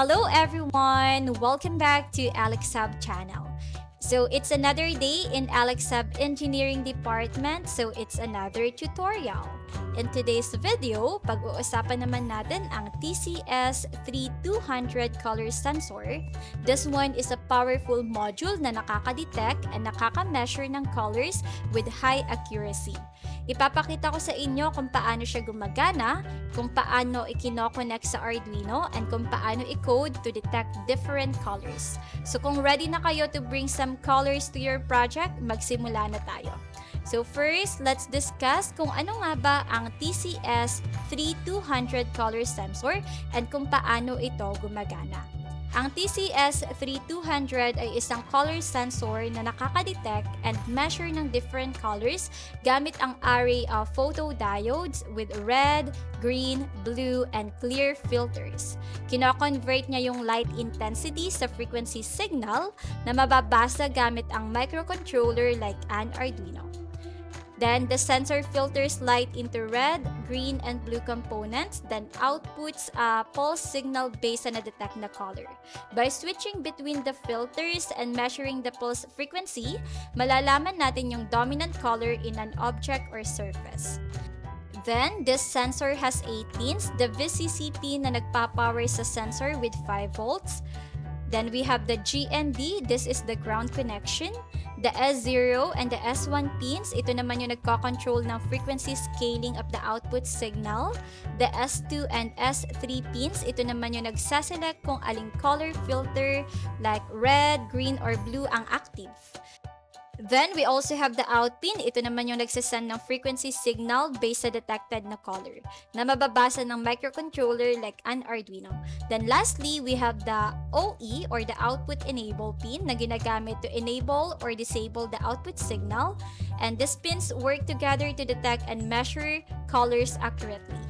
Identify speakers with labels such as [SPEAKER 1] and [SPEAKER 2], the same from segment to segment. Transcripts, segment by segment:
[SPEAKER 1] Hello everyone! Welcome back to Elexhub channel. So it's another day in Elexhub Engineering Department, so it's another tutorial. In today's video, pag-uusapan naman natin ang TCS3200 color sensor. This one is a powerful module na nakaka-detect and nakaka-measure ng colors with high accuracy. Ipapakita ko sa inyo kung paano siya gumagana, kung paano ikino-connect sa Arduino, and kung paano i-code to detect different colors. So kung ready na kayo to bring some colors to your project, magsimula na tayo. So first, let's discuss kung ano nga ba ang TCS3200 color sensor and kung paano ito gumagana. Ang TCS3200 ay isang color sensor na nakaka-detect and measure ng different colors gamit ang array of photodiodes with red, green, blue, and clear filters. Kino-convert niya yung light intensity sa frequency signal na mababasa gamit ang microcontroller like an Arduino. Then, the sensor filters light into red, green, and blue components, then outputs a pulse signal based on a detect na color. By switching between the filters and measuring the pulse frequency, malalaman natin yung dominant color in an object or surface. Then, this sensor has 8 pins, the VCC pin na nagpapower sa sensor with 5 volts. Then we have the GND, this is the ground connection. The S0 and the S1 pins, ito naman yung nagko-control ng frequency scaling of the output signal. The S2 and S3 pins, ito naman yung nagsaselect kung aling color filter like red, green, or blue ang active. Then, we also have the out pin. Ito naman yung nagsasend ng frequency signal based sa detected na color na mababasa ng microcontroller like an Arduino. Then, lastly, we have the OE or the output enable pin na ginagamit to enable or disable the output signal. And these pins work together to detect and measure colors accurately.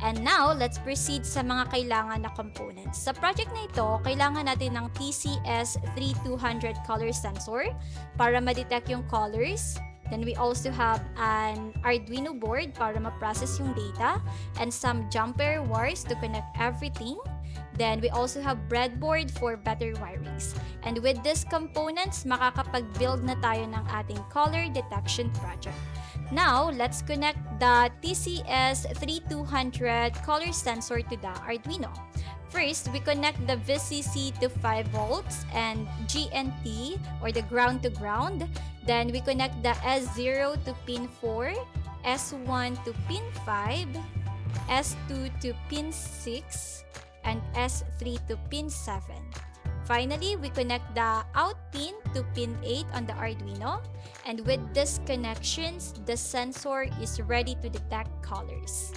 [SPEAKER 1] And now, let's proceed sa mga kailangan na components. Sa project na ito, kailangan natin ng TCS3200 color sensor para ma-detect yung colors. Then we also have an Arduino board para ma-process yung data and some jumper wires to connect everything. Then we also have breadboard for better wirings. And with these components, makakapag-build na tayo ng ating color detection project. Now, let's connect the TCS3200 color sensor to the Arduino. First, we connect the VCC to 5 volts and GNT or the ground to ground. Then we connect the S0 to pin 4, S1 to pin 5, S2 to pin 6, and S3 to pin 7. Finally, we connect the out pin to pin 8 on the Arduino. And with these connections, the sensor is ready to detect colors.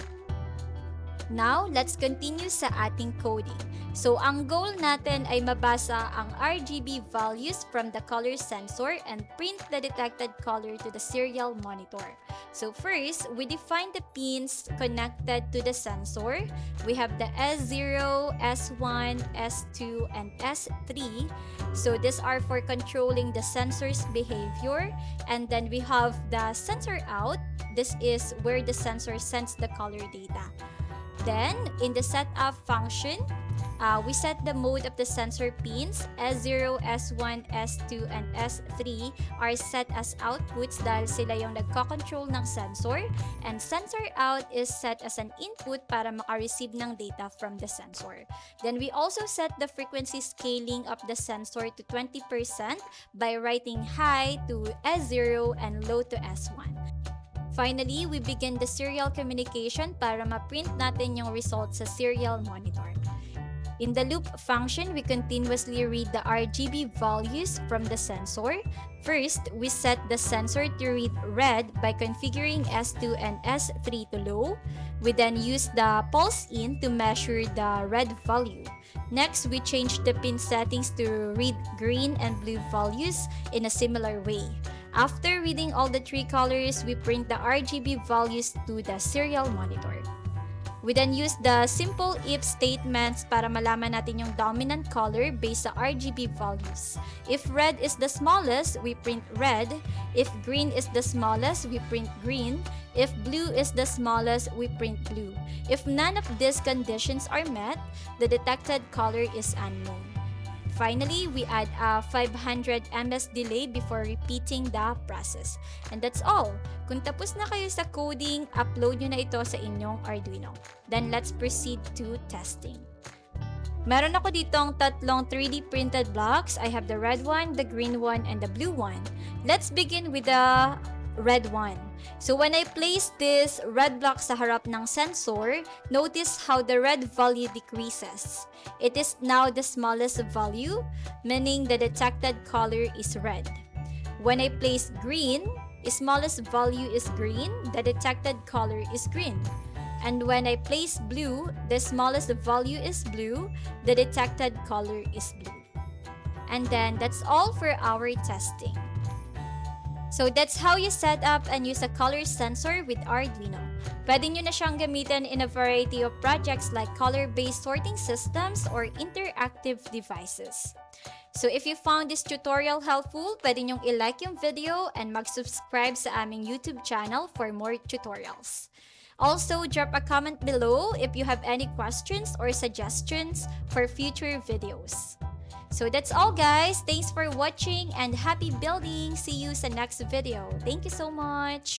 [SPEAKER 1] Now, let's continue sa ating coding. So, ang goal natin ay mabasa ang RGB values from the color sensor and print the detected color to the serial monitor. So, first, we define the pins connected to the sensor. We have the S0, S1, S2, and S3. So, these are for controlling the sensor's behavior. And then we have the sensor out. This is where the sensor sends the color data. Then, in the setup function, we set the mode of the sensor pins. S0, S1, S2, and S3 are set as outputs dahil sila yung nagko-control ng sensor. And sensor out is set as an input para maka-receive ng data from the sensor. Then, we also set the frequency scaling of the sensor to 20% by writing high to S0 and low to S1. Finally, we begin the serial communication para ma-print natin yung results sa serial monitor. In the loop function, we continuously read the RGB values from the sensor. First, we set the sensor to read red by configuring S2 and S3 to low. We then use the pulse in to measure the red value. Next, we change the pin settings to read green and blue values in a similar way. After reading all the 3 colors, we print the RGB values to the serial monitor. We then use the simple if statements para malaman natin yung dominant color based sa RGB values. If red is the smallest, we print red. If green is the smallest, we print green. If blue is the smallest, we print blue. If none of these conditions are met, the detected color is unknown. Finally, we add a 500 ms delay before repeating the process. And that's all. Kung tapos na kayo sa coding, upload nyo na ito sa inyong Arduino. Then let's proceed to testing. Meron ako ditong tatlong 3D printed blocks. I have the red one, the green one, and the blue one. Let's begin with the red one. So when I place this red block sa harap ng sensor, notice how the red value decreases. It is now the smallest value, meaning the detected color is red. When I place green, the smallest value is green, the detected color is green. And when I place blue, the smallest value is blue, the detected color is blue. And then that's all for our testing. So that's how you set up and use a color sensor with Arduino. Pwede nyo na siyang gamitin in a variety of projects like color-based sorting systems or interactive devices. So if you found this tutorial helpful, pwede nyong i-like yung video and mag-subscribe sa aming YouTube channel for more tutorials. Also, drop a comment below if you have any questions or suggestions for future videos. So that's all guys. Thanks for watching and happy building. See you sa next video. Thank you so much.